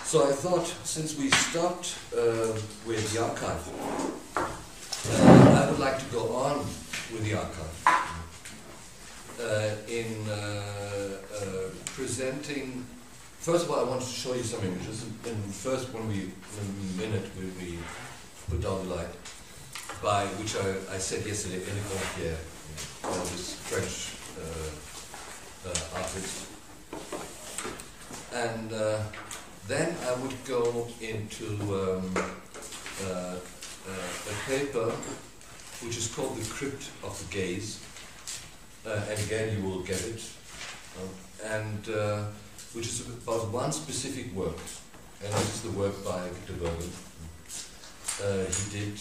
So I thought, since we stopped with the archive, I would like to go on with the archive in presenting. First of all, I wanted to show you some images. And first, in a minute, we put down the light, by which I said yesterday, École Normale, this French artist. And then I would go into a paper which is called The Crypt of the Gaze. And again, you will get it. Which is about one specific work. And this is the work by Victor Burgin. He did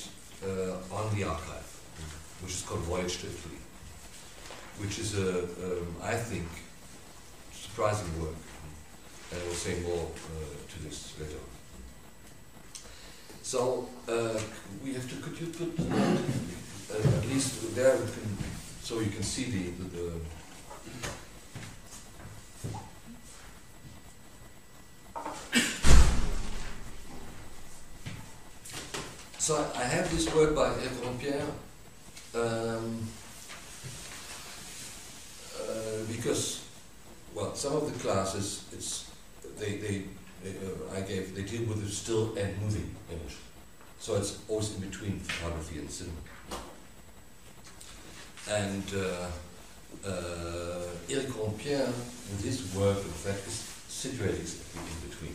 on the archive, which is called Voyage to Italy, which is I think, surprising work. And I will say more to this later on. So we have to. Could you put at least there, so you can see the So I have this work by École because, well, some of the classes they deal with the still and moving image, so it's always in between photography and cinema. And Éric Rompierre, with his work, in fact, is situated in between.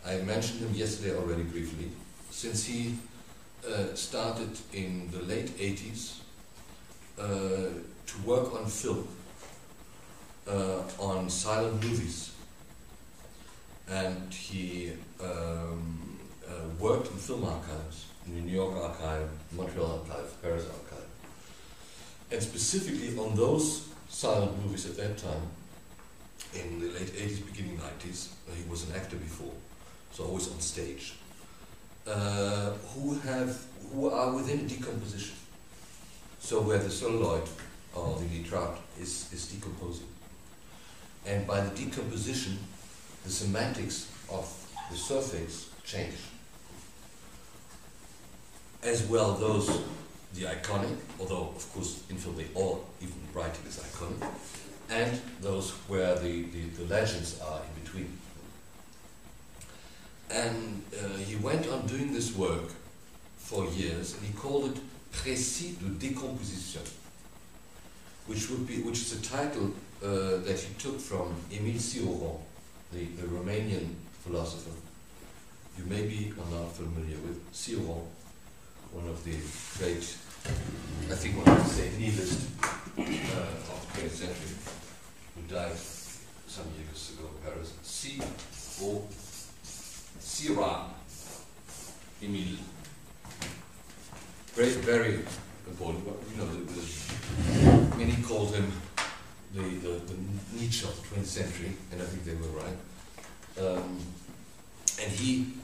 I mentioned him yesterday already briefly. Since he started in the late 80s to work on film, on silent movies, and he worked in film archives, in the New York archive, Montreal archive, Paris archive, and specifically on those silent movies at that time, in the late 80s, beginning 90s, he was an actor before, so always on stage. Who are within decomposition. So where the celluloid or the nitrate is decomposing. And by the decomposition, the semantics of the surface change. As well the iconic, although of course in film they all, even writing is iconic, and those where the legends are in between. And he went on doing this work for years, and he called it Précis de décomposition, which is a title that he took from Émile Cioran, the Romanian philosopher. You may be or not familiar with Cioran, one of the great, I think one of the great nihilists of the 20th century, who died some years ago in Paris. Cioran, Émile, very important. You know, many called him the Nietzsche of the 20th century, and I think they were right. And he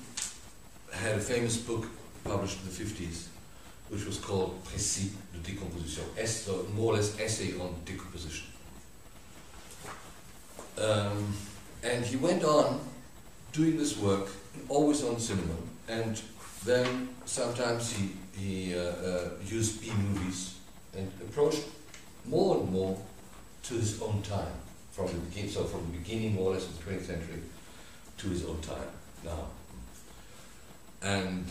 had a famous book published in the 50s, which was called Précis de décomposition, so more or less essay on decomposition. And he went on doing this work, always on cinema, and then sometimes he used B-movies and approached more and more to his own time, from the beginning. So from the beginning, more or less, of the 20th century to his own time now, and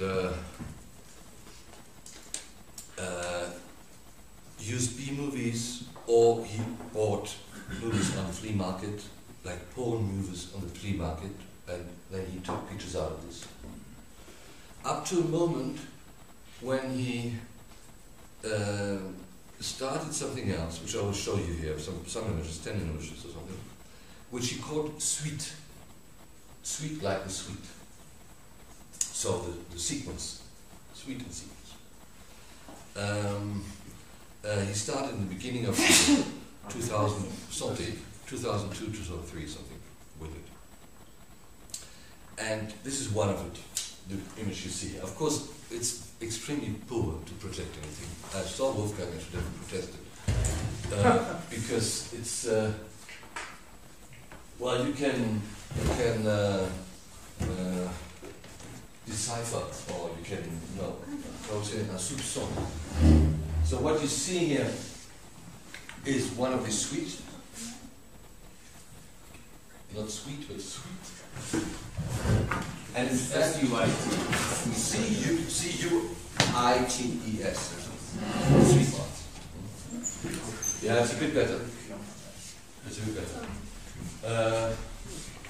used B-movies, or he bought movies on the flea market, like porn movies on the flea market, and then he took pictures out of this. Up to a moment when he started something else, which I will show you here, some images, 10 images or something, which he called suite. Suite like the suite. So the sequence, suite and sequence. He started in the beginning of 2000 something, 2002, 2003 something with it. And this is one of it, the image you see. Of course, it's extremely poor to project anything. I saw Wolfgang, I should have protested. Because it's, well, you can decipher, or you can close in a soupçon. So what you see here is one of the suites. Not sweet, but sweet. And in fact, C-U-I-T-E-S. Sweet parts. Yeah, it's a bit better. It's a bit better.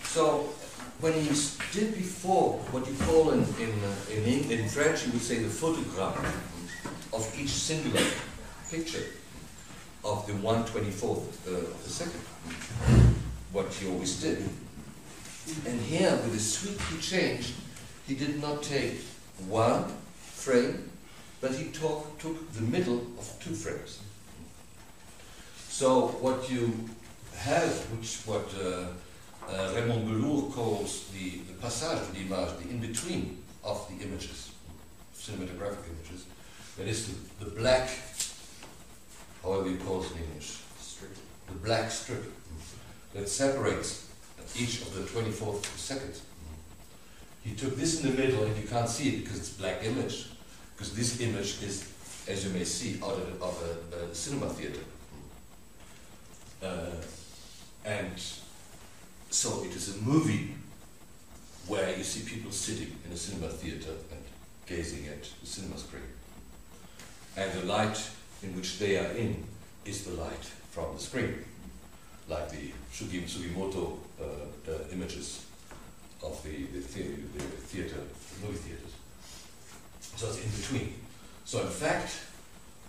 So, when he did before what you call in French, you would say the photograph of each singular picture of the 1/24th of the second. What he always did. And here, with the suite he changed, he did not take one frame, but he took the middle of two frames. So what you have, what Raymond Belour calls the passage de l'image, the in-between of the images, cinematographic images, that is the black, however you call it in English, strip. The black strip that separates each of the 24th seconds. He took this in the middle, and you can't see it because it's black image, because this image is, as you may see, out of a cinema theater. And so it is a movie where you see people sitting in a cinema theater and gazing at the cinema screen. And the light in which they are in is the light from the screen, like the Sugimoto images of the theater, movie theaters. So it's in between. So in fact,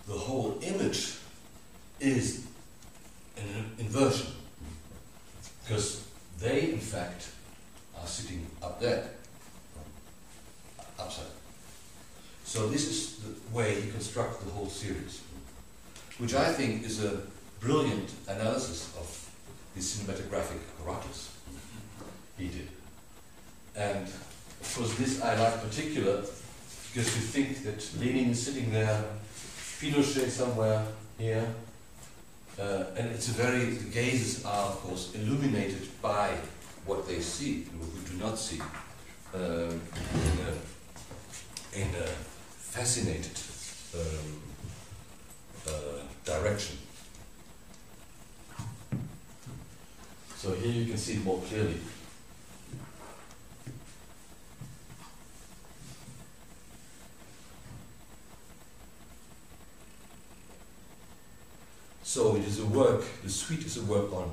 the whole image is an inversion, because they in fact are sitting up there, upside. So this is the way he constructed the whole series, which I think is a brilliant analysis of the cinematographic apparatus he did. And of course this I like particular because you think that Lenin is sitting there, Pinochet somewhere here, and it's the gazes are of course illuminated by what they see, we do not see, in a fascinated direction. So here you can see it more clearly. So it is a work, the suite is a work on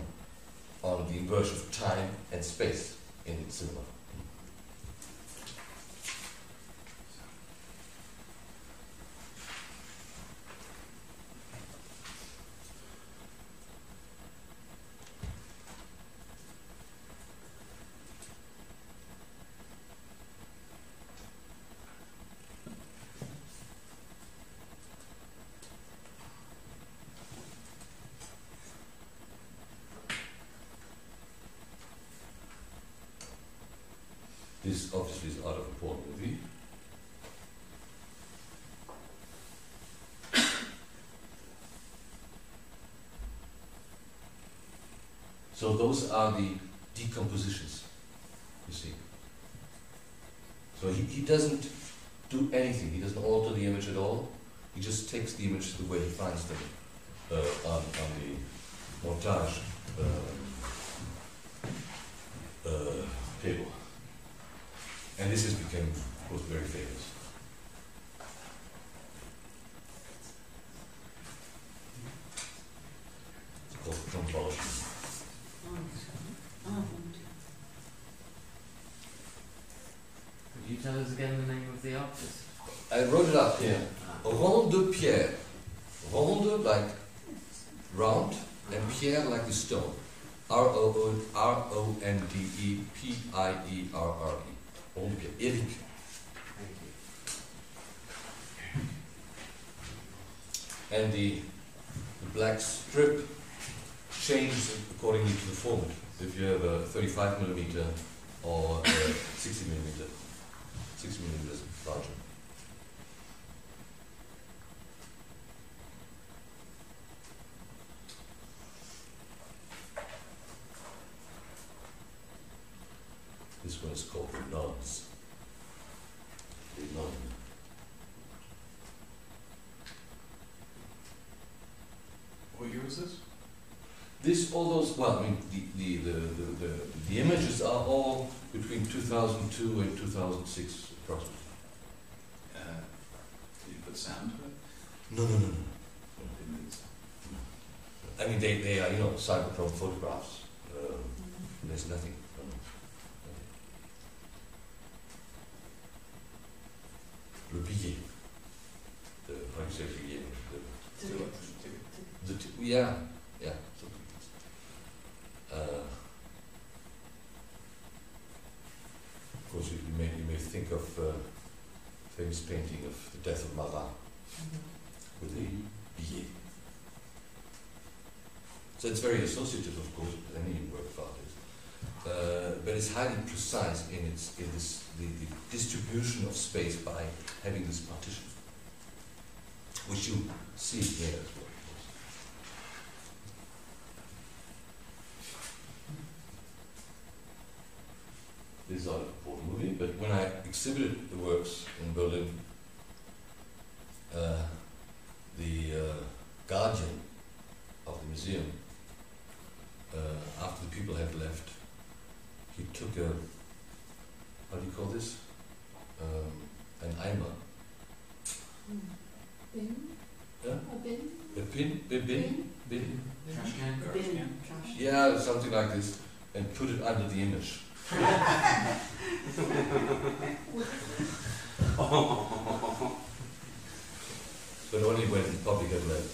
the inversion of time and space in cinema. This obviously is out of a porn movie. So those are the decompositions, you see. So he doesn't do anything, he doesn't alter the image at all. He just takes the image the way he finds them on the montage table. And this has become, of course, very famous. It's called compulsion. Could you tell us again the name of the artist? I wrote it up here. Ronde de pierre. Ronde like round, and pierre like the stone. R-O-N-D-E-P-I-E-R-R-E. Ronde de pierre. Eric. Thank you. And the black strip changes accordingly to the format. If you have a 35mm or a 60mm, 60mm is larger. The This one is called The Nuns. The Nun. What year was this? This, all those, well, I mean, the images are all between 2002 and 2006 approximately. Did you put sound to it? No. Didn't need sound. I mean, they are, you know, cyberchrome photographs. There's nothing. Le billet. How do you say billet? Yeah. Of course, you may think of famous painting of the death of Marat with the billet. So it's very associative, of course, with any work of art is. But it's highly precise in the distribution of space by having this partition, which you see here as well. These are for the movie, but when I exhibited the works in Berlin, the guardian of the museum, after the people had left, he took a, how do you call this? An Eimer. Bin? Yeah? A bin? A bin? Trash can? Bin. Trash. Yeah, something like this, and put it under the image. But only when the public had left.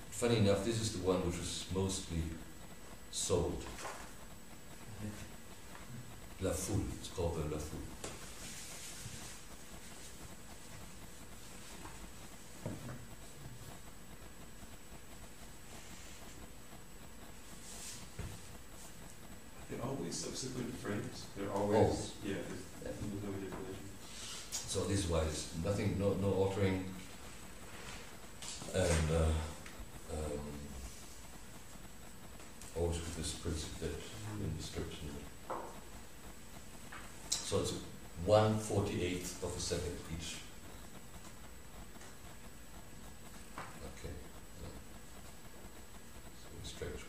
Funny enough, this is the one which was mostly sold. La Foule, it's called the La Foule. They're always subsequent frames. They're always, yeah, there's no manipulation. So this is why there's nothing, no altering, and always with this principle that in description. So it's 1/48th of a second each. Okay. So strange, right?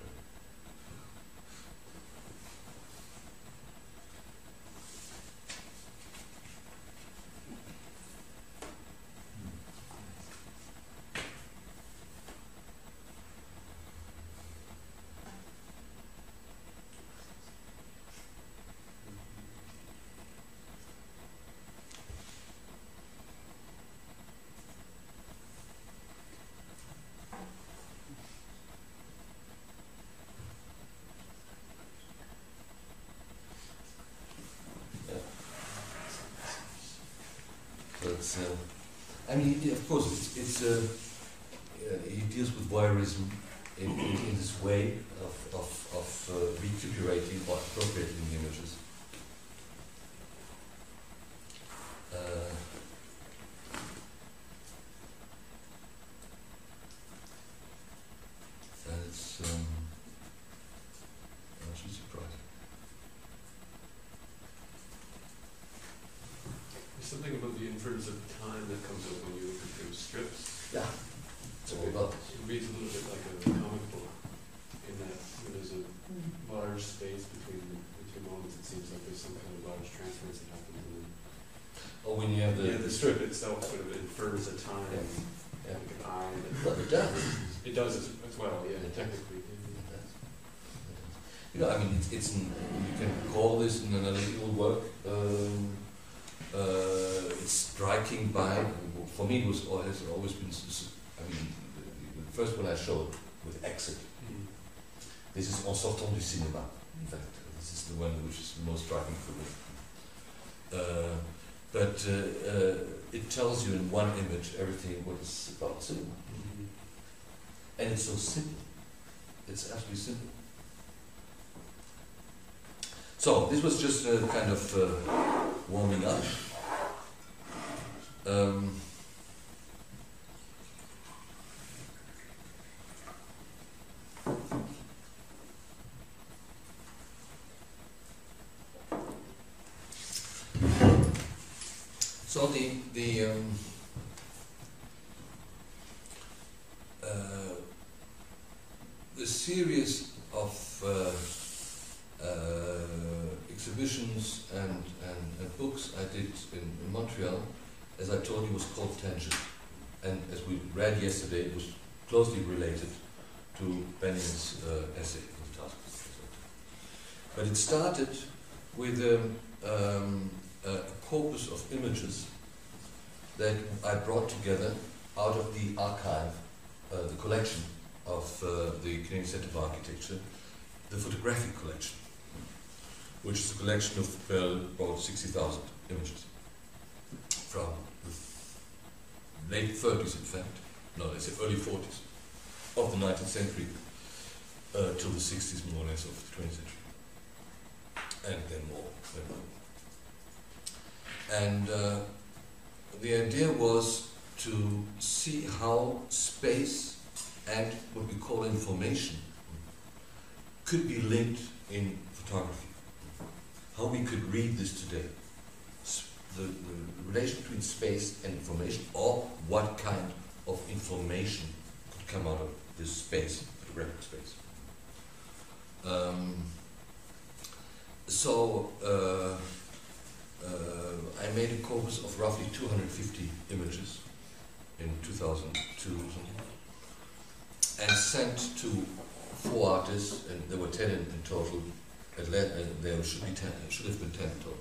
But I mean, of course, he deals with voyeurism in this way of recuperating or appropriating the images. And it's actually surprising. There's something about the inference of time that comes up when you look at those strips. Yeah. So well, It reads a little bit like a comic book in that there's a large space between the two moments. It seems like there's some kind of large transference that happens. And or when you have the strip itself sort of infers a time, Yeah. like an eye. Well, it does. It does as well, yeah, It does. technically. You know, I mean, it's you can call this an analytical work. It's striking by, for me, it has always been. I mean, the first one I showed with Exit. This is En sortant du cinéma. In fact, this is the one which is most striking for me. But it tells you in one image everything what is about cinema. And it's so simple. It's absolutely simple. So, this was just a kind of warming up. So the series of exhibitions and books I did in Montreal, as I told you, was called Tangent. And as we read yesterday, it was closely related to Benjamin's essay in the task. But it started with a corpus of images that I brought together out of the archive, the collection of the Canadian Centre for Architecture, the photographic collection, which is a collection of about 60,000 images from the late 30s, in fact, no, they say early 40s of the 19th century till the 60s, more or less, of the 20th century, and then more. And the idea was to see how space and what we call information could be linked in photography. How we could read this today. The relation between space and information, or what kind of information could come out of this space, photographic space. I made a corpus of roughly 250 images in 2002 or something, and sent to 4 artists, and there were 10 in total. There should have been 10 in total.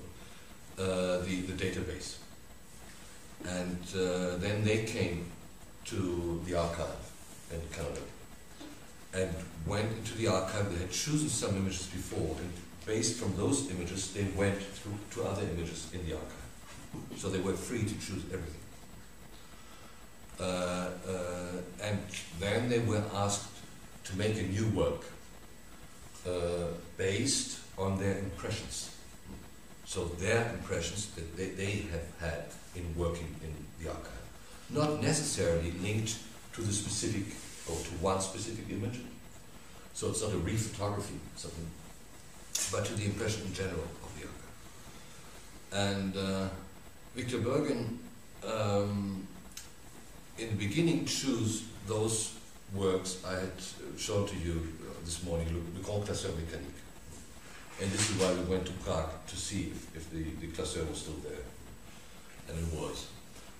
The database, and then they came to the archive in Canada and went into the archive. They had chosen some images before, and based from those images, they went through to other images in the archive. So they were free to choose everything. And then they were asked to make a new work based on their impressions. So their impressions that they have had in working in the archive. Not necessarily linked to the specific, or to one specific image. So it's not a re-photography, something, but to the impression in general of the archive. And Victor Burgin, in the beginning, chose those works I had shown to you this morning, Le Grand Classeur Mécanique. And this is why we went to Prague, to see if the classeur was still there. And it was.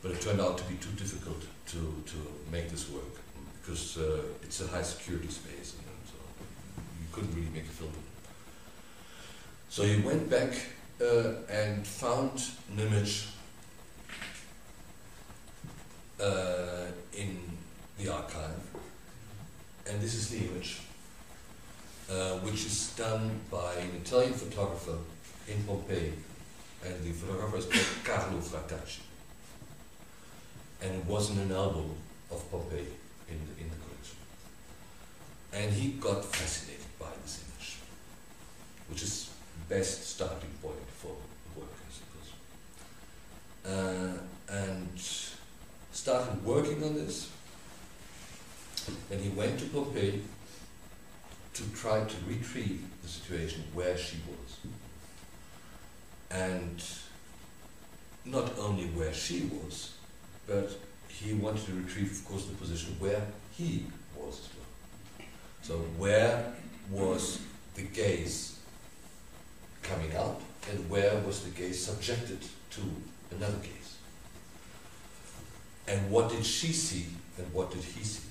But it turned out to be too difficult to make this work, because it's a high security space, and so you couldn't really make a film. So you went back and found an image in the archive, and this is the image, which is done by an Italian photographer in Pompeii, and the photographer is called Carlo Frattacci, and it was in an album of Pompeii in the collection, and he got fascinated by this image, which is the best starting point for the work, I suppose, and started working on this. And he went to Pompeii to try to retrieve the situation where she was. And not only where she was, but he wanted to retrieve, of course, the position where he was as well. So where was the gaze coming out, and where was the gaze subjected to another gaze? And what did she see, and what did he see?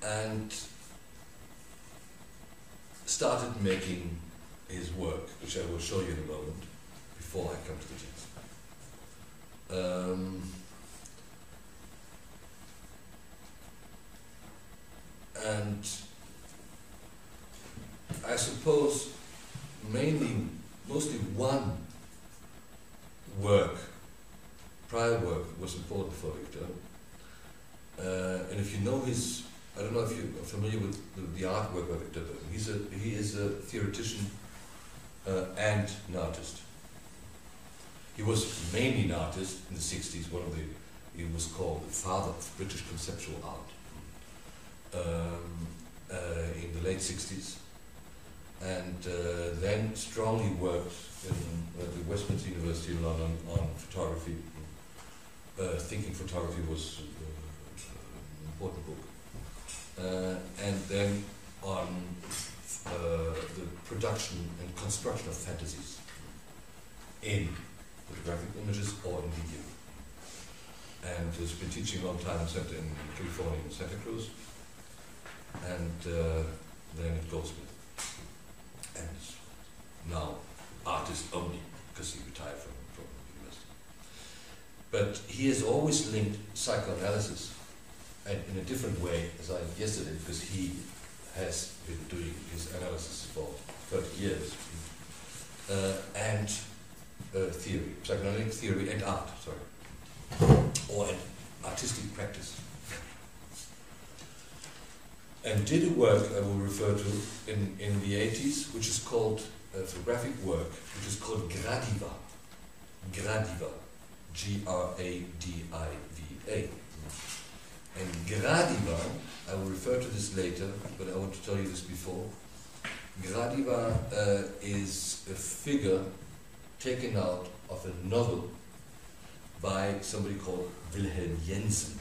And started making his work, which I will show you in a moment, before I come to the text. And I suppose mostly one work prior work was important for Victor. And if you know his, I don't know if you are familiar with the artwork of Victor Burgin. He is a theoretician and an artist. He was mainly an artist in the 60s. He was called the father of British conceptual art in the late 60s. And then strongly worked in the Westminster University in London on photography. Thinking Photography was an important book. And then on the production and construction of fantasies in photographic images or in video. And has been teaching a long time in California in Santa Cruz. And then at Goldsmith. And now artist only, because he retired from university. But he has always linked psychoanalysis, and in a different way, as I yesterday, because he has been doing his analysis for 30 years, and theory, psychoanalytic theory and art, or an artistic practice. And did a work I will refer to in the 80s, which is called photographic work, which is called Gradiva. Gradiva. Gradiva. And Gradiva, I will refer to this later, but I want to tell you this before. Gradiva is a figure taken out of a novel by somebody called Wilhelm Jensen,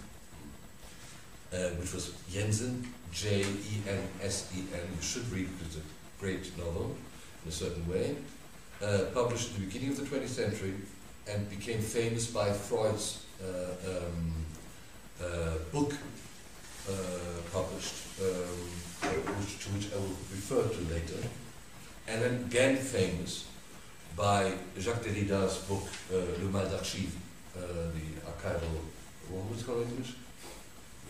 which was Jensen, Jensen. You should read it, it's a great novel in a certain way. Published at the beginning of the 20th century and became famous by Freud's book published, to which I will refer to later. And then again famous by Jacques Derrida's book, Le Mal d'Archives, the archival, what was it called in English?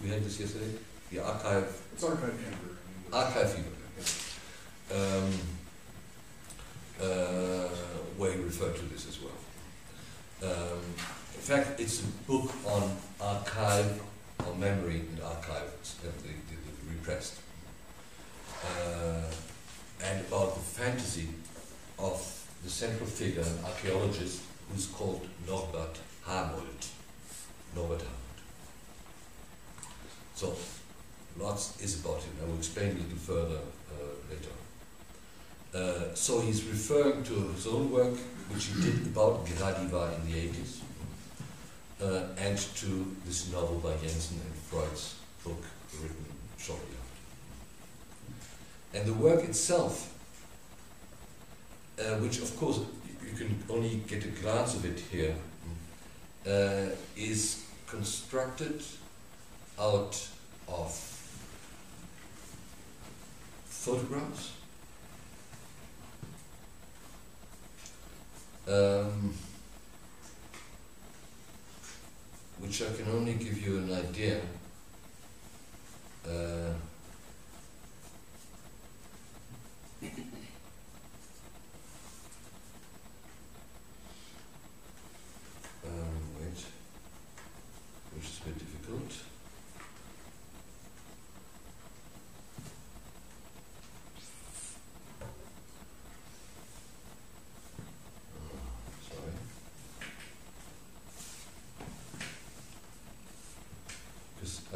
We had this yesterday? The archive. It's archive fever. Archive fever. Where he referred to this as well. In fact, it's a book on archive, on memory and archives, the repressed, and about the fantasy of the central figure, an archaeologist who's called Norbert Hamold. Norbert Hamold. So, lots is about him. I will explain a little further later. So he's referring to his own work, which he did about Gradiva in the 80s, and to this novel by Jensen and Freud's book written shortly after. And the work itself, which of course you can only get a glance of it here, is constructed out of photographs, which I can only give you an idea. Wait, which is a bit difficult.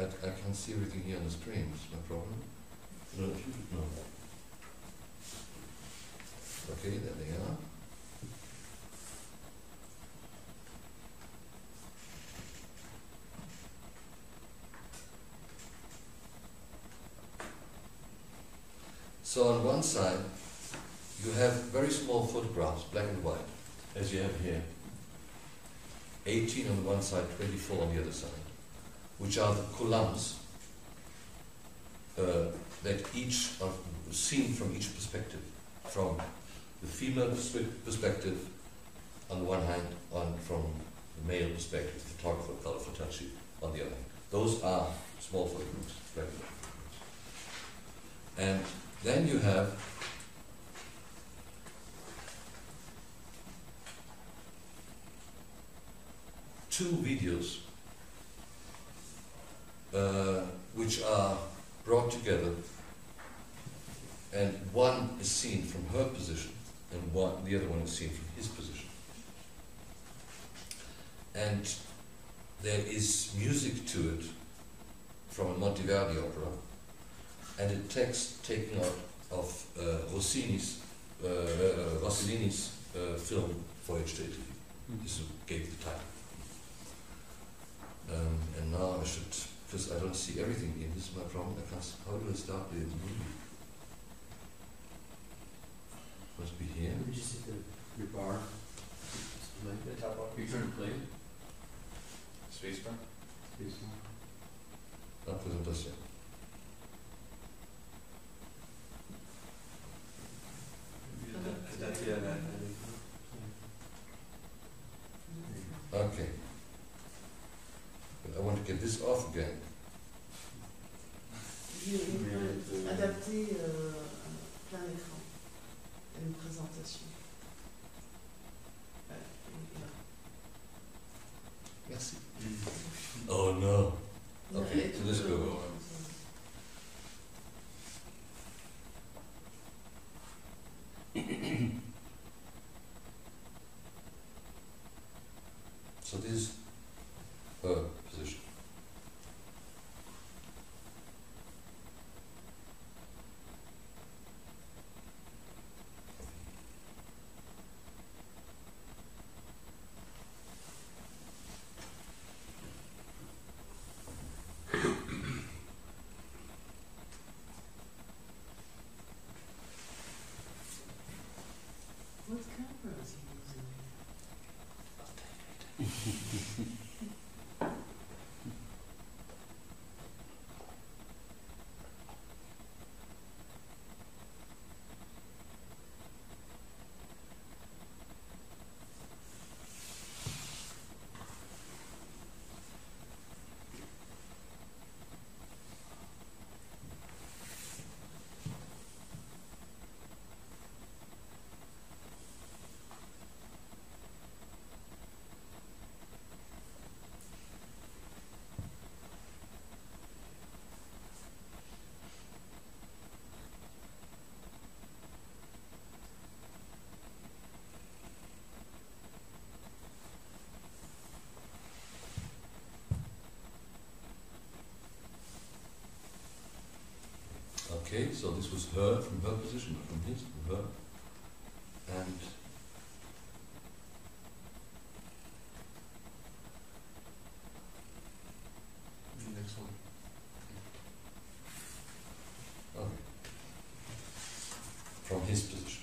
I can't see everything here on the screen, it's my problem. No, no. Okay, there they are. So on one side, you have very small photographs, black and white, as you have here. 18 on one side, 24 on the other side, which are the columns that each are seen from each perspective, from the female perspective on the one hand, from the male perspective, the photographer, Carlo Fatacci, on the other hand. Those are small photographs, very small photographs. And then you have two videos which are brought together, and one is seen from her position, and the other one is seen from his position. And there is music to it from a Monteverdi opera, and a text taken out of Rossellini's film Voyage to Italy. This gave the title. And now I should, because I don't see everything here, this is my problem, how do I start the movie? Must be here. You just hit your bar. The top bar. You're trying to play it? Spacebar. La présentation. Okay. But I want to get this off again. Adapter plein écran, une présentation. Merci. Oh no. Okay, so let's go. So this is her position. What camera is he using? Okay, so this was her from her position, from his, from her, and The next one. okay, from his position.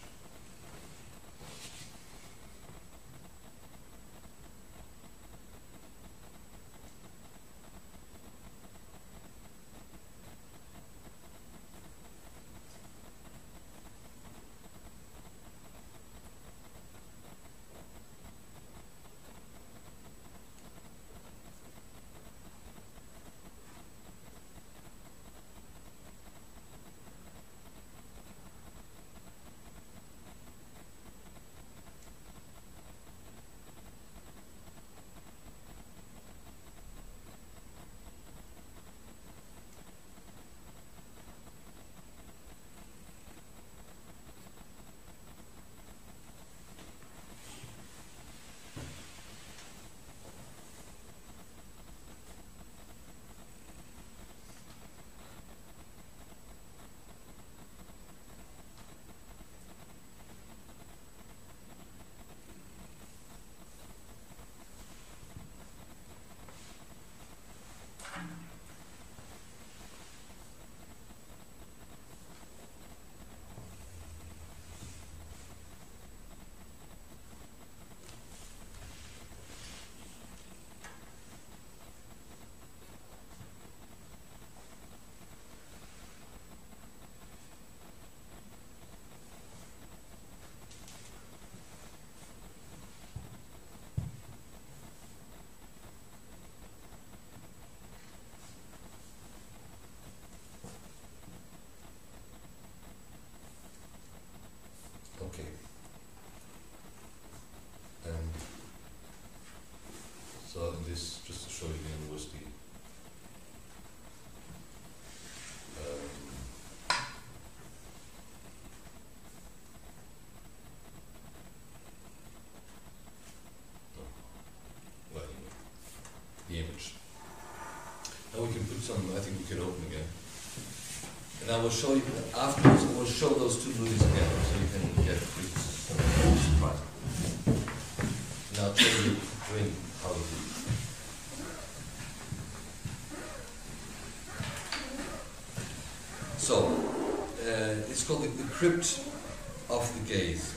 I will show you, afterwards I will show those two movies again, so you can get this surprise. And I'll tell you doing how to do it. So, it's called the Crypt of the Gaze.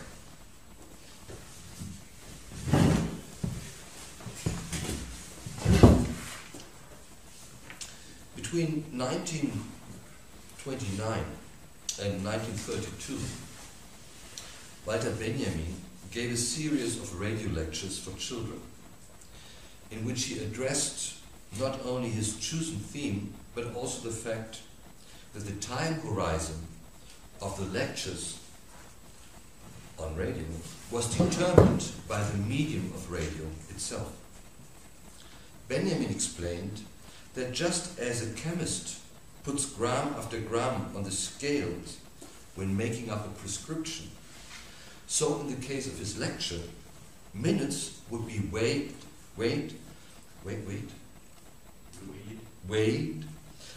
Between 1929 and 1932, Walter Benjamin gave a series of radio lectures for children, in which he addressed not only his chosen theme, but also the fact that the time horizon of the lectures on radio was determined by the medium of radio itself. Benjamin explained that just as a chemist puts gram after gram on the scales when making up a prescription, so in the case of his lecture, minutes would be weighed,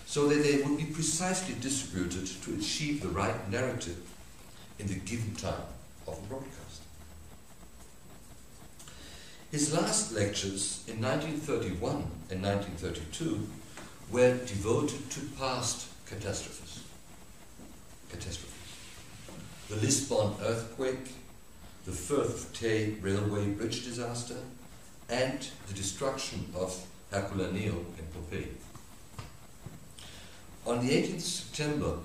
so that they would be precisely distributed to achieve the right narrative in the given time of a broadcast. His last lectures in 1931 and 1932 were devoted to past catastrophes. The Lisbon earthquake, the Firth of Tay railway bridge disaster, and the destruction of Herculaneum and Pompeii. On the 18th September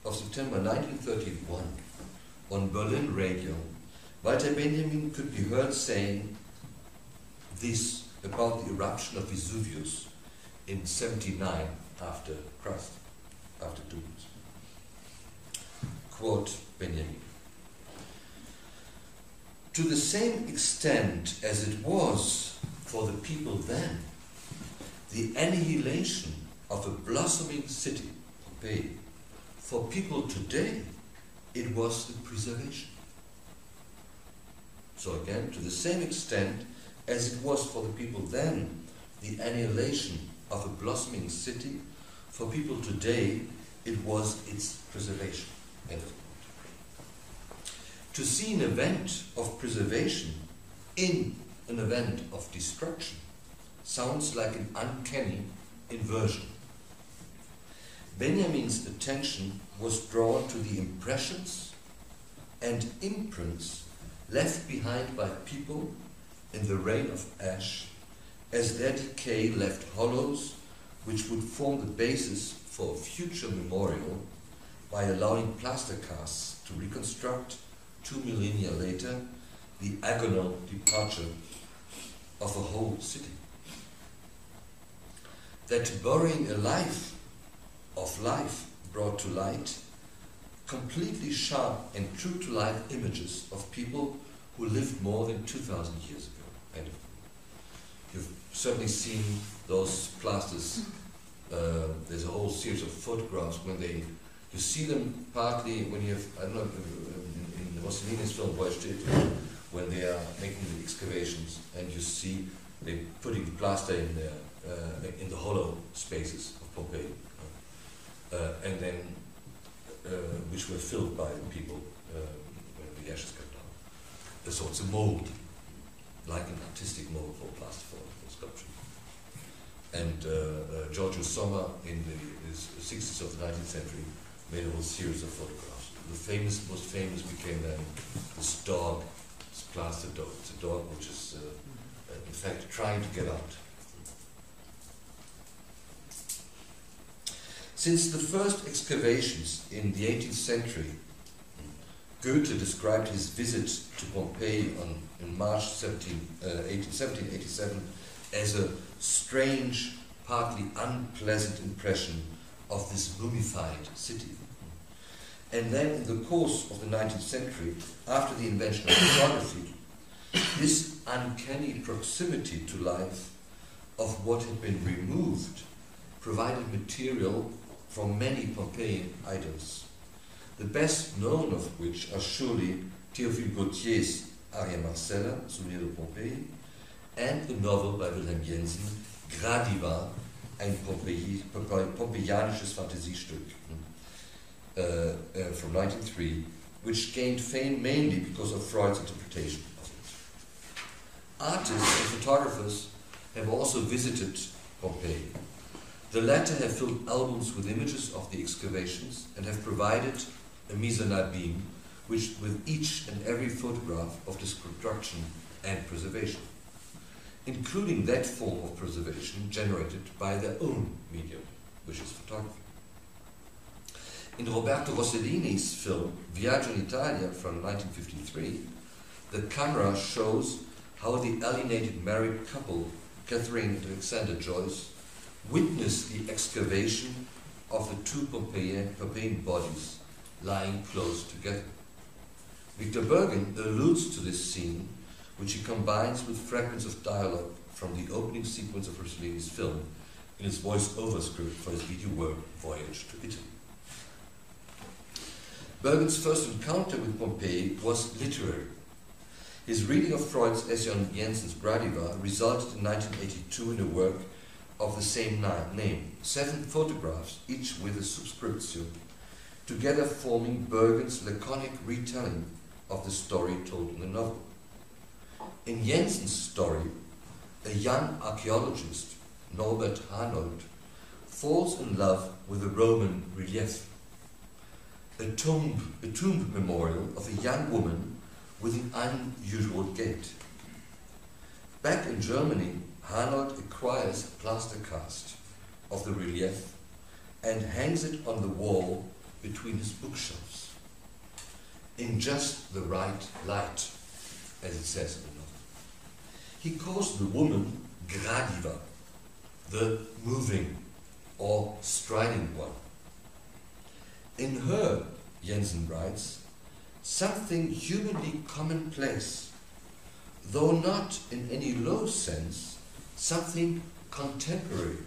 1931, on Berlin radio, Walter Benjamin could be heard saying this about the eruption of Vesuvius in 79 after Christ, after Doom's. Quote Benjamin: "To the same extent as it was for the people then, the annihilation of a blossoming city, Pompeii, for people today, it was the preservation." So again, to the same extent as it was for the people then, the annihilation of a blossoming city, for people today, it was its preservation. End of quote. To see an event of preservation in an event of destruction sounds like an uncanny inversion. Benjamin's attention was drawn to the impressions and imprints left behind by people in the rain of ash, as their decay left hollows which would form the basis for a future memorial by allowing plaster casts to reconstruct 2 millennia later the agonal departure of a whole city. That burying a life of life brought to light completely sharp and true to life images of people who lived more than 2,000 years ago. And you've certainly seen those plasters. There's a whole series of photographs when you see them partly when you have, I don't know, in Rossellini's film Voyage to Italy, when they are making the excavations, and you see they're putting the plaster in there, in the hollow spaces of Pompeii, and then which were filled by people when the ashes cut down. So it's a mold, like an artistic mold for plaster for sculpture. And Giorgio Somma in the 60s of the 19th century made a whole series of photographs. The most famous became then this dog, this plaster dog. It's a dog which is in fact trying to get out. Since the first excavations in the 18th century, Goethe described his visit to Pompeii in March 1787 as a strange, partly unpleasant impression of this mummified city. And then in the course of the 19th century, after the invention of photography, this uncanny proximity to life of what had been removed provided material from many Pompeian items, the best known of which are surely Théophile Gautier's Aria Marcella, Souvenir de Pompeii, and the novel by Wilhelm Jensen, Gradiva, ein Pompeianisches Fantasiestück. from 1903, which gained fame mainly because of Freud's interpretation of it. Artists and photographers have also visited Pompeii. The latter have filled albums with images of the excavations and have provided a mise en abîme with each and every photograph of destruction and preservation, including that form of preservation generated by their own medium, which is photography. In Roberto Rossellini's film Viaggio in Italia from 1953, the camera shows how the alienated married couple, Catherine and Alexander Joyce, witnessed the excavation of the two Pompeian bodies lying close together. Victor Burgin alludes to this scene, which he combines with fragments of dialogue from the opening sequence of Rossellini's film in his voice-over script for his video work Voyage to Italy. Burgin's first encounter with Pompeii was literary. His reading of Freud's essay on Jensen's Gradiva resulted in 1982 in a work of the same name, 7 photographs, each with a subscription, together forming Burgin's laconic retelling of the story told in the novel. In Jensen's story, a young archaeologist, Norbert Hanold, falls in love with a Roman relief, a tomb memorial of a young woman with an unusual gait. Back in Germany, Hanold acquires a plaster cast of the relief and hangs it on the wall between his bookshelves, in just the right light, as it says in the novel. He calls the woman Gradiva, the moving or striding one. In her, Jensen writes, something humanly commonplace, though not in any low sense, something contemporary,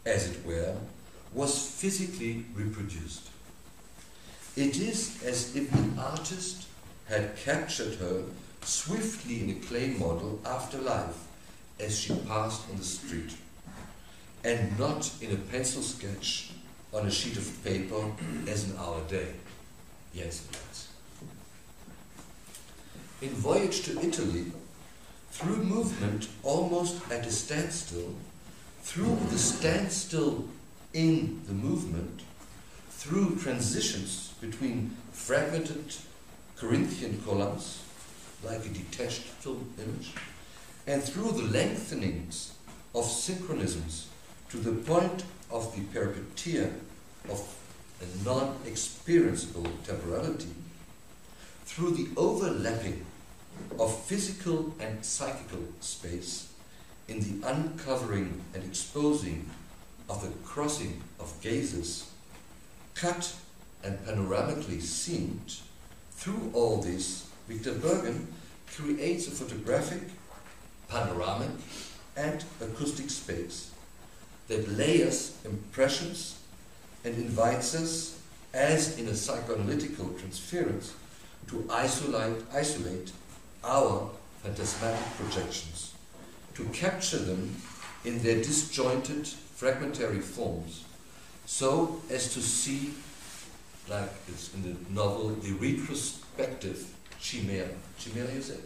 as it were, was physically reproduced. It is as if the artist had captured her swiftly in a clay model after life as she passed on the street, and not in a pencil sketch on a sheet of paper as in our day. Yes, it was. In Voyage to Italy, through movement almost at a standstill, through the standstill in the movement, through transitions between fragmented Corinthian columns, like a detached film image, and through the lengthenings of synchronisms to the point of the peripeteia of a non-experienceable temporality, through the overlapping of physical and psychical space in the uncovering and exposing of the crossing of gazes, cut and panoramically seamed, through all this, Victor Burgin creates a photographic, panoramic, and acoustic space that layers impressions and invites us, as in a psychoanalytical transference, to isolate our phantasmatic projections, to capture them in their disjointed, fragmentary forms, so as to see, like it's in the novel, the retrospective chimera. Chimera, you say?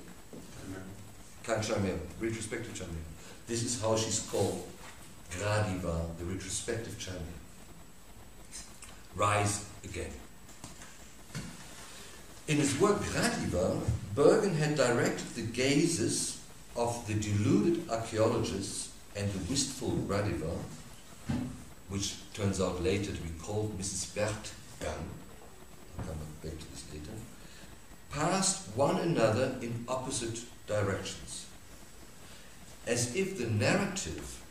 Chimera. Retrospective chimera. This is how she's called, Gradiva, the retrospective chimera. Rise again. In his work Gradiva, Burgin had directed the gazes of the deluded archaeologists and the wistful Gradiva, which turns out later to be called Mrs. Bertgang, I'll come back to this later, past one another in opposite directions, as if the narrative,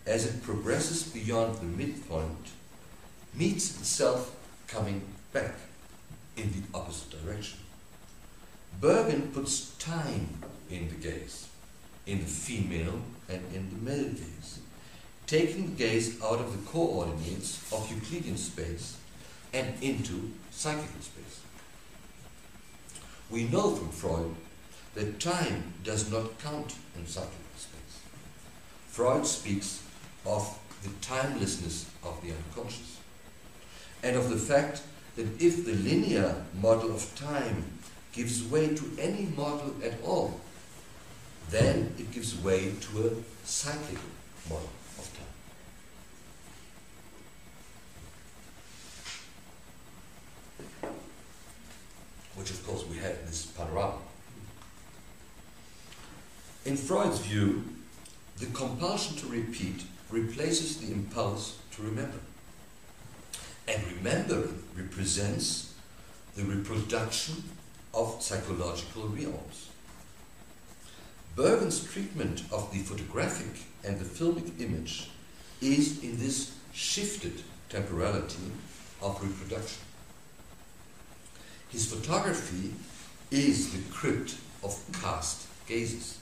as it progresses beyond the midpoint, meets itself coming back in the opposite direction. Bergen puts time in the gaze, in the female and in the male gaze, taking the gaze out of the coordinates of Euclidean space and into psychical space. We know from Freud that time does not count in psychical space. Freud speaks of the timelessness of the unconscious. and of the fact that if the linear model of time gives way to any model at all, then it gives way to a cyclical model of time. Which of course we have in this panorama. In Freud's view, the compulsion to repeat replaces the impulse to remember. And remembering represents the reproduction of psychological realms. Burgin's treatment of the photographic and the filmic image is in this shifted temporality of reproduction. His photography is the crypt of cast gazes.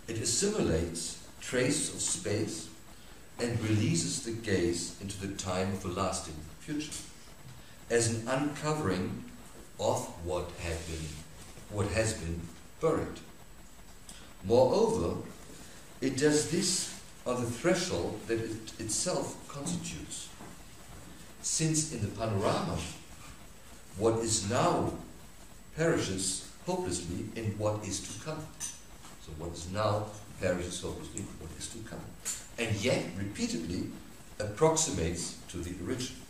It assimilates traces of space and releases the gaze into the time of a lasting future, as an uncovering of what has been buried. Moreover, it does this on the threshold that it itself constitutes, since in the panorama, what is now perishes hopelessly in what is to come. So what is now perishes hopelessly in what is to come. And yet, repeatedly, approximates to the original.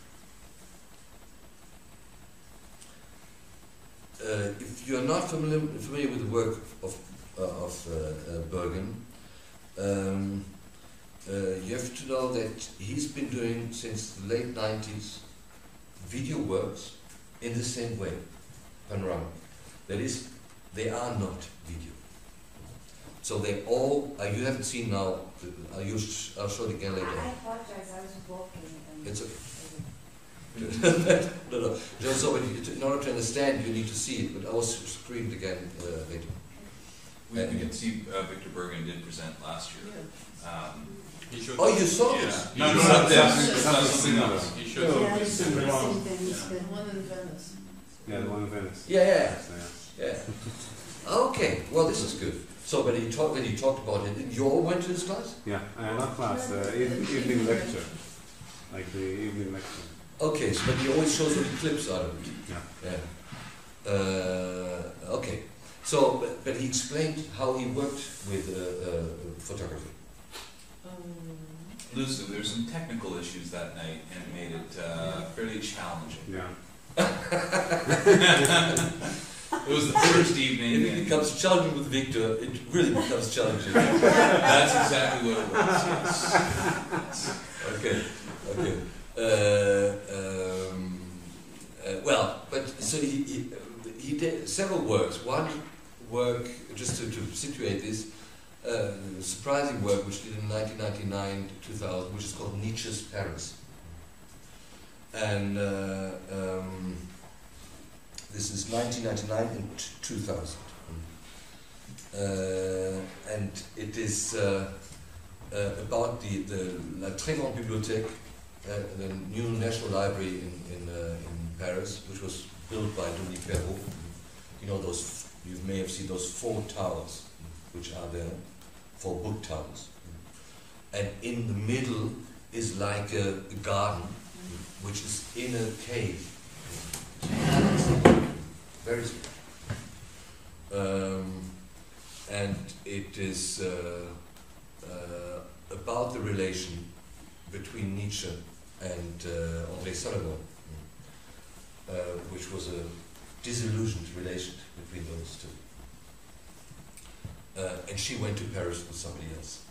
If you are not familiar with the work of Burgin, you have to know that he's been doing, since the late 90s, video works in the same way, panorama. That is, they are not video. So they all, you haven't seen now, I'll show it again later. I apologize, I was walking. It's a, no. Just so in order to understand, you need to see it, but I will screen it again later. We can see Victor Burgin did present last year. He showed Oh, you saw Yeah. this? No, You not showed this. Not Something else. He showed Yeah, this. it's Yeah. the one in Venice. Yeah, the one in Venice. Yeah. Yeah. Okay, well this is good. So when he talked about it, you all went to this class? Yeah, not class, evening lecture. Like the evening lecture. Okay, so but he always shows the clips out of it. Yeah. Okay, so but he explained how he worked with photography. Lucy, there were some technical issues that night, and it made it fairly challenging. Yeah. It was the first evening. If it becomes challenging with Victor, it really becomes challenging. That's exactly what it was. Yes. Okay. Well, but so he did several works. One work, just to situate this, surprising work which he did in 1999 to 2000, which is called Nietzsche's Paris. And this is 1999 and 2000. And it is about the La Très Grande Bibliothèque, the new National Library in Paris, which was built by Dominique Perrault. You know those, you may have seen those 4 towers which are there, 4 book towers. And in the middle is like a garden, which is in a cave. Very small. And it is about the relation between Nietzsche and André Salomon, which was a disillusioned relation between those two. And she went to Paris with somebody else.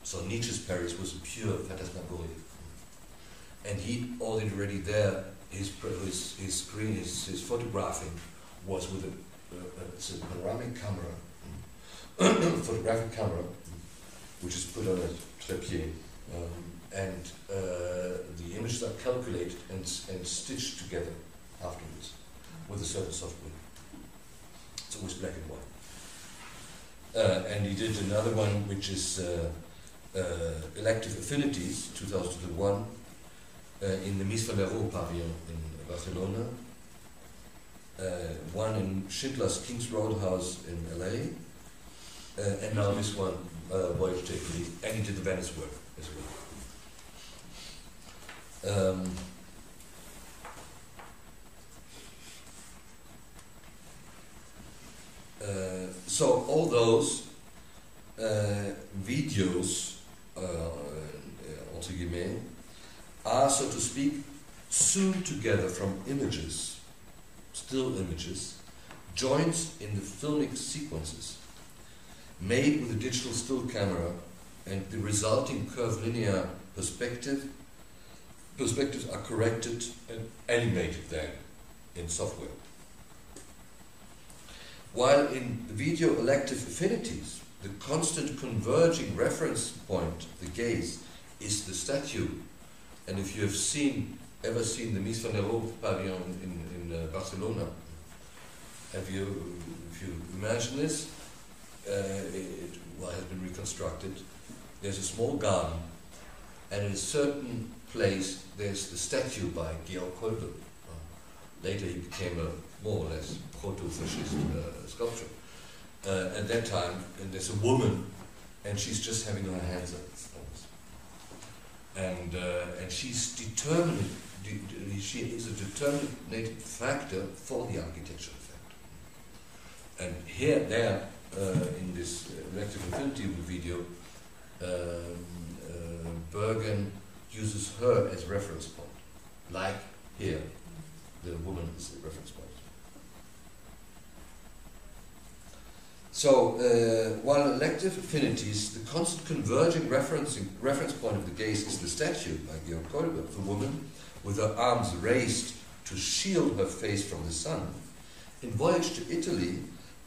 So Nietzsche's Paris was a pure phantasmagoria. And he already there, his screen, his photographing was with it's a panoramic camera, photographic camera, which is put on a trépied, and the images are calculated and stitched together afterwards with a certain software. It's always black and white. And he did another one which is Elective Affinities, 2001, in the Mies van der Rohe pavilion in Barcelona. One in Schindler's King's Roadhouse in LA, and now this one, Voyage to Italy, and he did the Venice work as well. So all those videos, entre guillemets, are, so to speak, sewn together from images, still images, joined in the filmic sequences, made with a digital still camera, and the resulting curvilinear perspectives are corrected and animated then in software. While in video elective affinities, the constant converging reference point, the gaze, is the statue. And if you have ever seen the Mies van der Rohe pavilion in Barcelona, if you imagine this, it has been reconstructed. There's a small garden, and in a certain place there's the statue by Georg Kolbe. Later he became a more or less proto-fascist sculptor. At that time, and there's a woman, and she's just having her hands up. And she's determined. She is a determinating factor for the architectural effect. And there, in this elective affinity video, Burgin uses her as reference point, like here, the woman is the reference point. So, while elective affinities, the constant converging reference point of the gaze is the statue by Georg Kolbe, the woman with her arms raised to shield her face from the sun. In Voyage to Italy,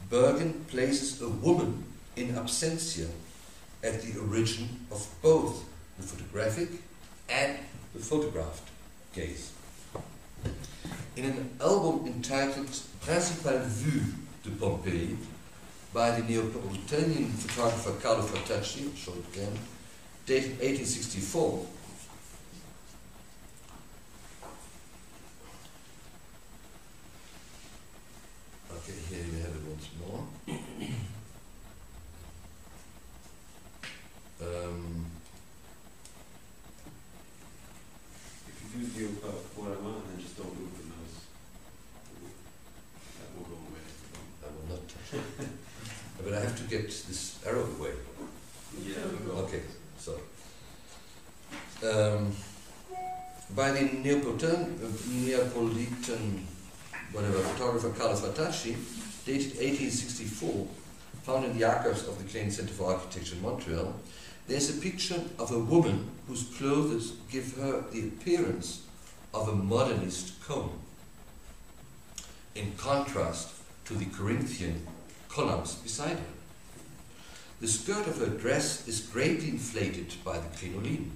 Burgin places a woman in absentia at the origin of both the photographic and the photographed gaze. In an album entitled Principale Vue de Pompeii, by the Neapolitan photographer Carlo Frattacci, I'll show it again, dated 1864. Okay, here you have it once more. If you do the diaporama and then just don't move the mouse, that will go away. I will not touch it. But I have to get this arrow away. Yeah, it will go. Okay, so. By the Neapolitan photographer Carlo Frattacci, dated 1864, found in the archives of the Klein Center for Architecture in Montreal, there's a picture of a woman whose clothes give her the appearance of a modernist comb, in contrast to the Corinthian columns beside her. The skirt of her dress is greatly inflated by the crinoline.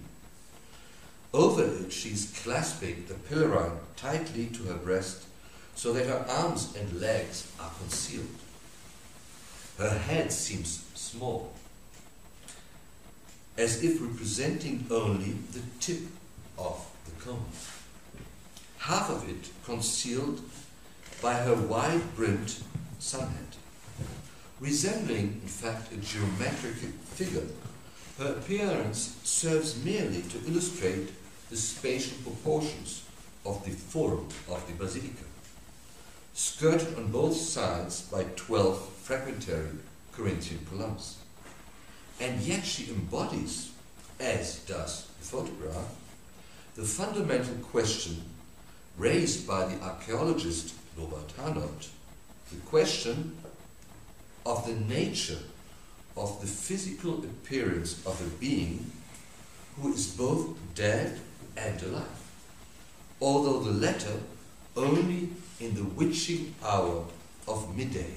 Over it she is clasping the pelerine tightly to her breast, so that her arms and legs are concealed. Her head seems small, as if representing only the tip of the comb, half of it concealed by her wide-brimmed sun hat. Resembling, in fact, a geometric figure, her appearance serves merely to illustrate the spatial proportions of the forum of the basilica, skirted on both sides by 12 fragmentary Corinthian columns. And yet she embodies, as does the photograph, the fundamental question raised by the archaeologist Robert Hanold, the question of the nature of the physical appearance of a being who is both dead and alive, although the latter only in the witching hour of midday.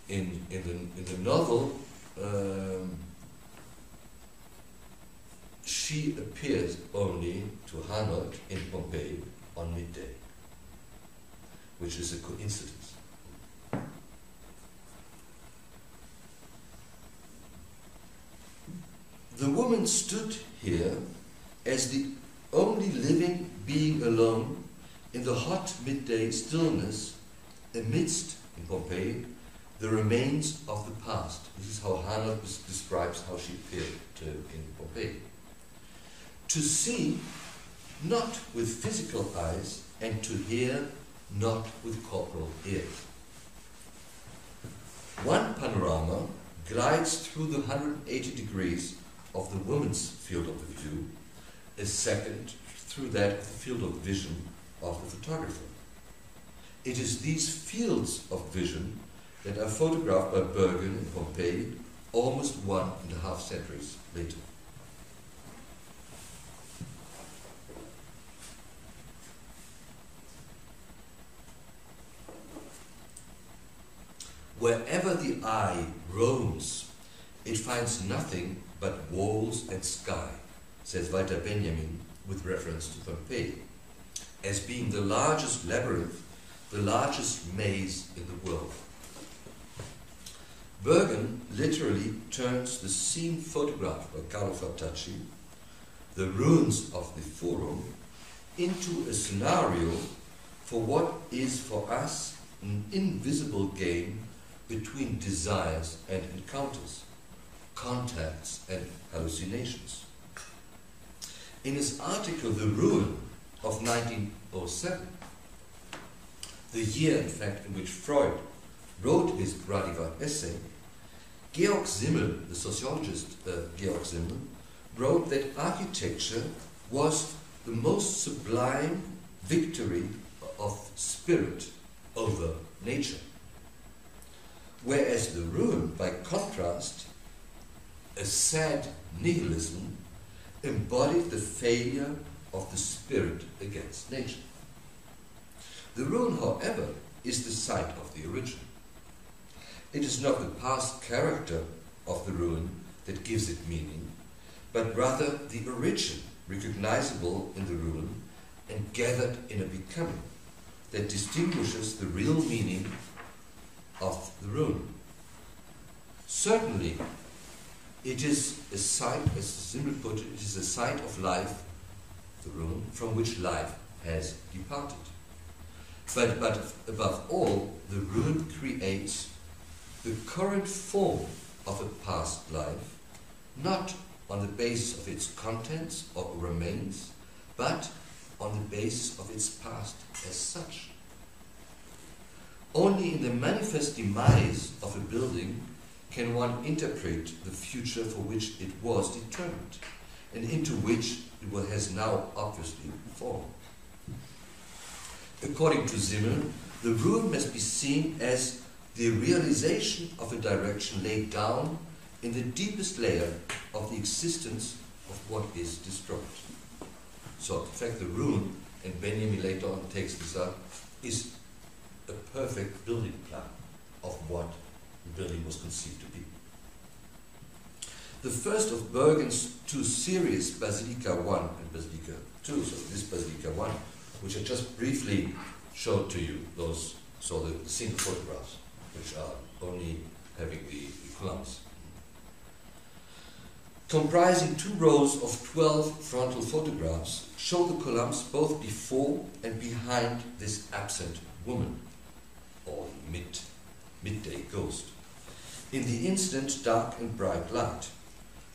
In the novel, she appears only to Hanold in Pompeii on midday, which is a coincidence. The woman stood here as the only living being alone in the hot midday stillness amidst, in Pompeii, the remains of the past. This is how Hanold describes how she appeared in Pompeii. To see not with physical eyes, and to hear not with corporal ears. One panorama glides through the 180 degrees of the woman's field of view, a second through that of the field of vision of the photographer. It is these fields of vision that are photographed by Burgin in Pompeii almost 1.5 centuries later. Wherever the eye roams, it finds nothing but walls and sky, says Walter Benjamin with reference to Pompeii, as being the largest labyrinth, the largest maze in the world. Burgin literally turns the scene photographed by Carlo Fatacci, the ruins of the Forum, into a scenario for what is for us an invisible game between desires and encounters, contacts and hallucinations. In his article, The Ruin of 1907, the year, in fact, in which Freud wrote his Gradiva essay, Georg Simmel, the sociologist Georg Simmel, wrote that architecture was the most sublime victory of spirit over nature. Whereas The Ruin, by contrast, a sad nihilism, embodied the failure of the spirit against nature. The Ruin, however, is the site of the origin. It is not the past character of the Ruin that gives it meaning, but rather the origin, recognizable in the Ruin and gathered in a becoming, that distinguishes the real meaning of the Ruin. Certainly, it is a site, as Simmel put it, it is a site of life, the Ruin, from which life has departed. But above all, the Ruin creates the current form of a past life, not on the basis of its contents or remains, but on the basis of its past as such. Only in the manifest demise of a building can one interpret the future for which it was determined, and into which it has now obviously fallen. According to Simmel, the Ruin must be seen as the realization of a direction laid down in the deepest layer of the existence of what is destroyed. So, in fact, the Ruin, and Benjamin later on takes this up, is a perfect building plan of what the building was conceived to be. The first of Burgin's two series, Basilica 1 and Basilica 2, so this Basilica 1, which I just briefly showed to you, those, so the single photographs, which are only having the columns. Comprising 2 rows of 12 frontal photographs, show the columns both before and behind this absent woman, or midday ghost, in the instant dark and bright light.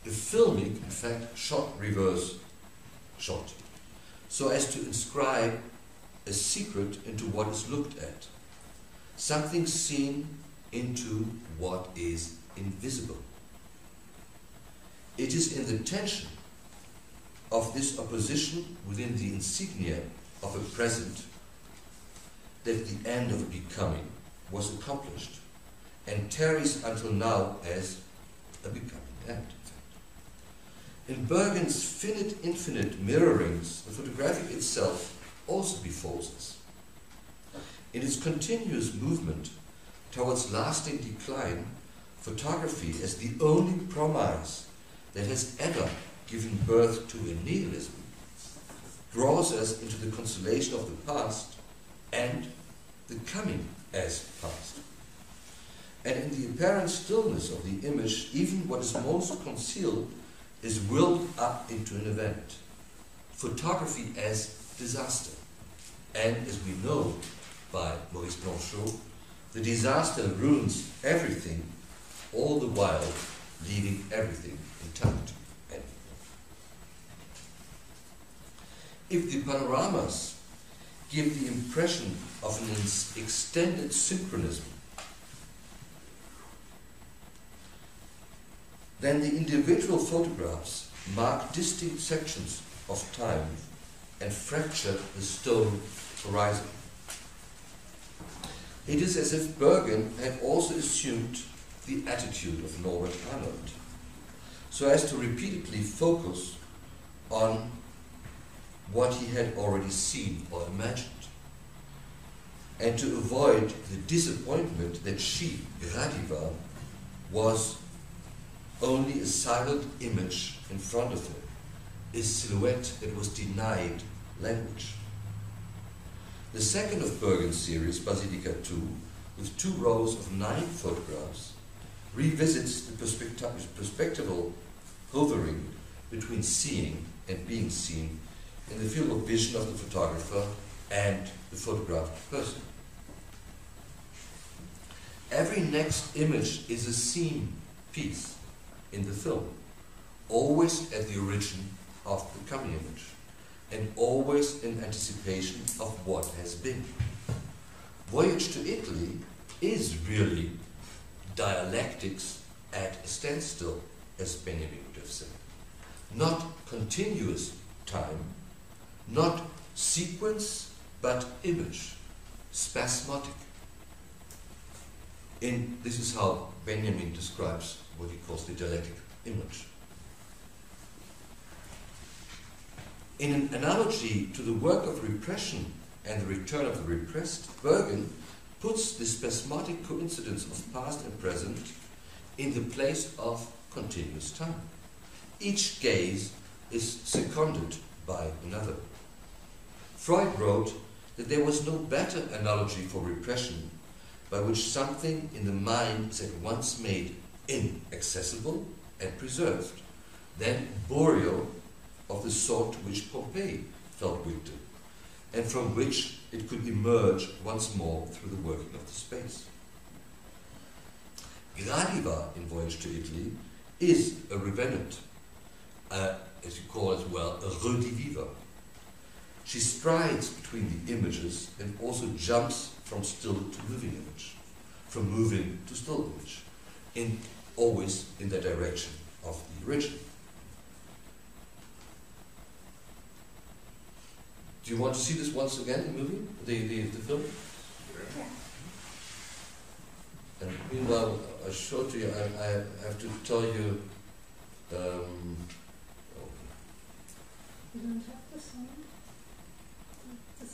The filming, in fact, shot reverse shot, so as to inscribe a secret into what is looked at, something seen into what is invisible. It is in the tension of this opposition within the insignia of a present that the end of a becoming was accomplished, and tarries until now as a becoming end. In Burgin's finite infinite mirrorings, the photographic itself also befalls us. In its continuous movement towards lasting decline, photography as the only promise that has ever given birth to a nihilism draws us into the consolation of the past and the coming as past. And in the apparent stillness of the image, even what is most concealed is willed up into an event. Photography as disaster. And as we know by Maurice Blanchot, the disaster ruins everything, all the while leaving everything intact. If the panoramas give the impression of an extended synchronism, then the individual photographs mark distinct sections of time and fracture the stone horizon. It is as if Burgin had also assumed the attitude of Norbert Arnold, so as to repeatedly focus on what he had already seen or imagined, and to avoid the disappointment that she, Radiva, was only a silent image in front of him, a silhouette that was denied language. The second of Burgin's series, Basilica II, with 2 rows of 9 photographs, revisits the perspectival hovering between seeing and being seen in the field of vision of the photographer and the photographed person. Every next image is a scene piece in the film, always at the origin of the coming image, and always in anticipation of what has been. Voyage to Italy is really dialectics at a standstill, as Benjamin would have said. Not continuous time, not sequence, but image, spasmodic. This is how Benjamin describes what he calls the dialectic image. In an analogy to the work of repression and the return of the repressed, Burgin puts the spasmodic coincidence of past and present in the place of continuous time. Each gaze is seconded by another. Freud wrote that there was no better analogy for repression by which something in the mind is at once made inaccessible and preserved than burial of the sort to which Pompey fell victim, and from which it could emerge once more through the working of the space. Gradiva in Voyage to Italy is a revenant, as you call as well, a rediviva. She strides between the images and also jumps from still to moving image, from moving to still image, always in the direction of the original. Do you want to see this once again, the movie, the film? Yeah. And meanwhile, I showed to you, I have to tell you, You don't have the sound?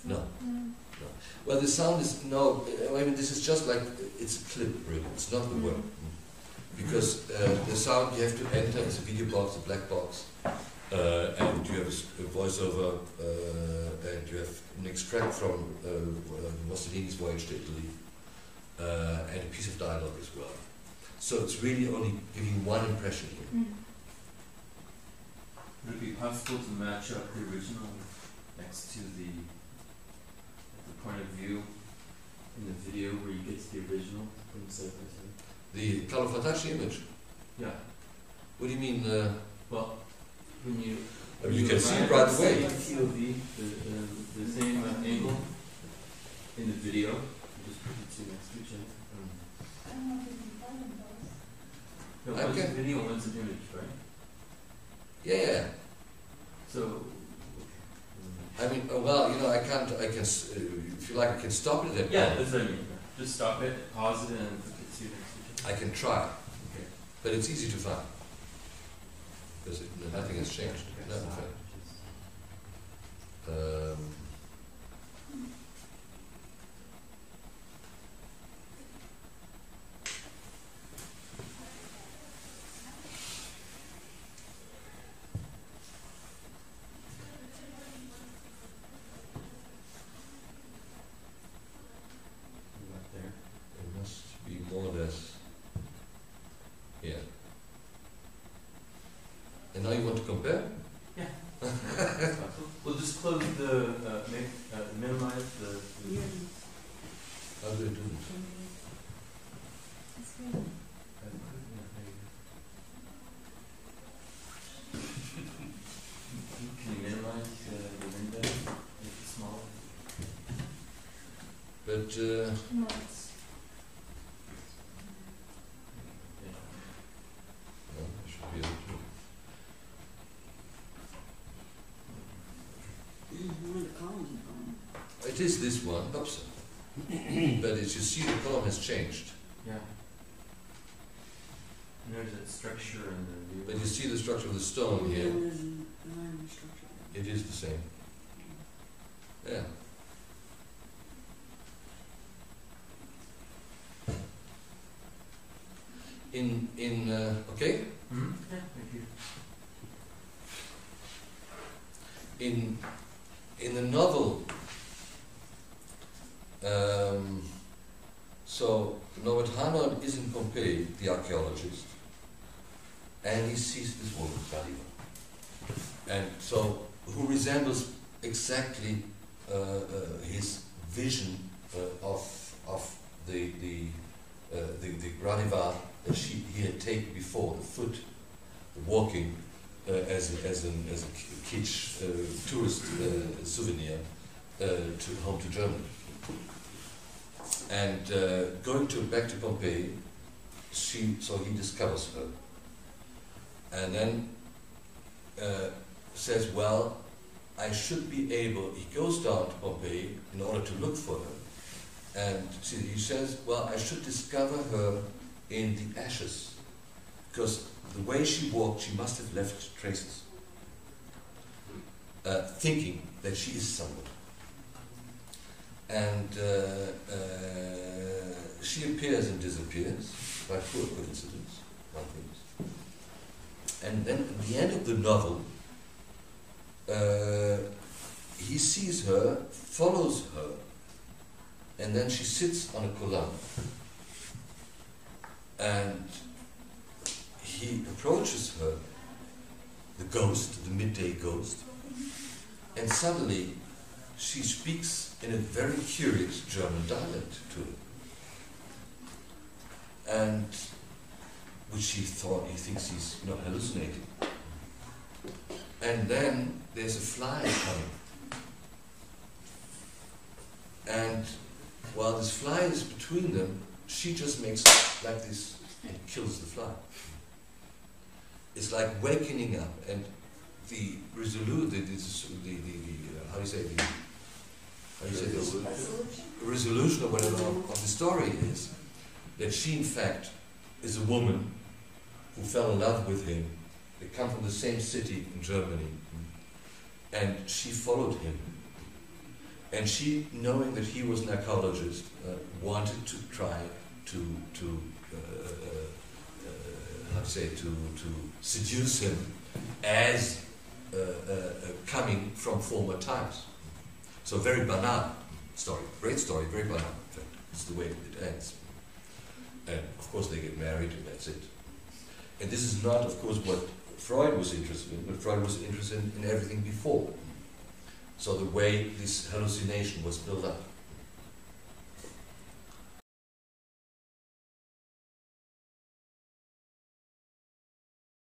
No. Well, the sound is, no, I mean, this is just like, it's a clip, really, it's not the word. Because the sound you have to enter, it's a video box, a black box, and you have a voiceover, and you have an extract from Mussolini's Voyage to Italy, and a piece of dialogue as well. So it's really only giving one impression here. Would it be possible to match up the original next to the point of view in the video where you get to the original from side by side? The Carlo Fatacci image? Yeah. What do you mean? Well, when you can see it right away. POV, the same angle in the video, you just put the two next to each other. I don't know if you can find them both. No, one's a video, one's an image, right? Yeah. So, I mean, well, you know, I can, if you like, I can stop it at yeah, that's what I mean. Just stop it, pause it, and put the two next to each I can try, Okay. but it's easy to find. Because nothing has changed. Okay. Nothing. It must be more or less here. And now you want to compare? Yeah. We'll just close the, minimize the. How do I do this? Can you minimize the window? Make it smaller? But, No, it's no, I should it is this one, oops. But as you see, the column has changed. Yeah. And there's that structure in the view. But you see the structure of the stone here. It is the same. Yeah. Okay. Mm-hmm. Yeah, thank you. In the novel, so Norbert Hanold is in Pompeii, the archaeologist, and he sees this woman, Gadiva, and so who resembles exactly his vision of the Gradiva that he had taken before, the foot, the walking, as a kitsch tourist souvenir to home to Germany. And going back to Pompeii, so he discovers her, and then says, well, I should be able. He goes down to Pompeii in order to look for her, and he says, well, I should discover her in the ashes, because the way she walked, she must have left traces, thinking that she is someone. And she appears and disappears by pure coincidence, one thinks. And then at the end of the novel, he sees her, follows her, and then she sits on a column. And he approaches her, the ghost, the midday ghost, and suddenly she speaks in a very curious German dialect to him, and which he thinks he's hallucinating. And then there's a fly coming, and while this fly is between them, she just makes like this and kills the fly. It's like wakening up, and the resolution or whatever of the story is that she in fact is a woman who fell in love with him. They come from the same city in Germany, and she followed him. And she, knowing that he was an archaeologist, wanted to try to seduce him as coming from former times. So very banal story, great story, very banal. In fact, it's the way it ends. And of course they get married, and that's it. And this is not, of course, what Freud was interested in, but Freud was interested in everything before. So the way this hallucination was built up.